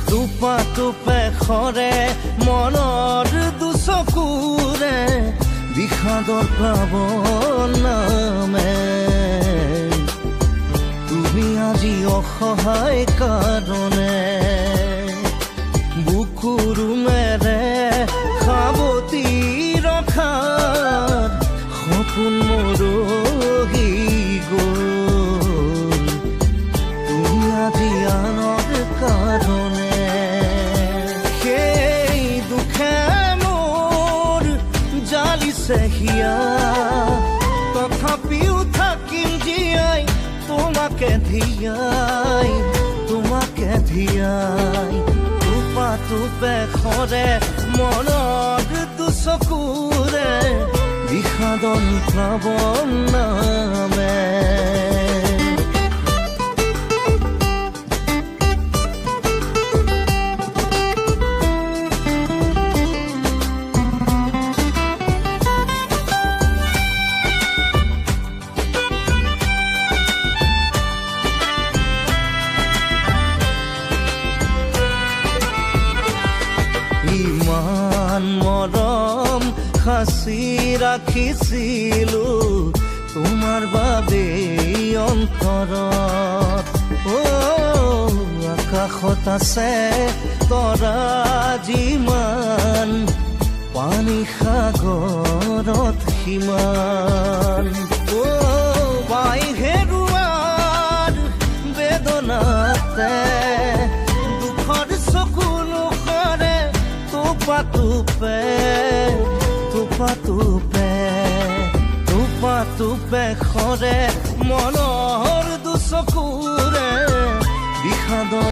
টোপা টোপে সৰে মনৰ দুচকুৰে বিষাদৰ প্লাৱন নামে। তুমি আজি অসহায় কাৰণে বুকুৰুমেৰে সাৱটি ৰখাৰ সপোন মৰহি গ'ল। তুমি আজি আনৰ কাৰণে সেই দুখে মোৰ জালিছে হিয়া, তথাপিও থাকিম জীয়াই তোমাকে ধিয়াই, তোমাকে ধিয়াই। টোপা টোপে সৰে মনৰ দুচকুৰে বিষাদন প্লাৱন নামে। ইমান মৰম সাঁচি ৰাখিছিলো তোমাৰ বাবে অন্তৰত। আকাশত আছে তৰা যিমান, পানী সাগৰত সিমান। পাই হেৰুৱাৰ বেদনাতে দুখৰ চকু নোখৰে টোপা টোপে, টোপা টোপে, টোপা টোপে সৰে মনৰ দুচকুৰে বিষাদ।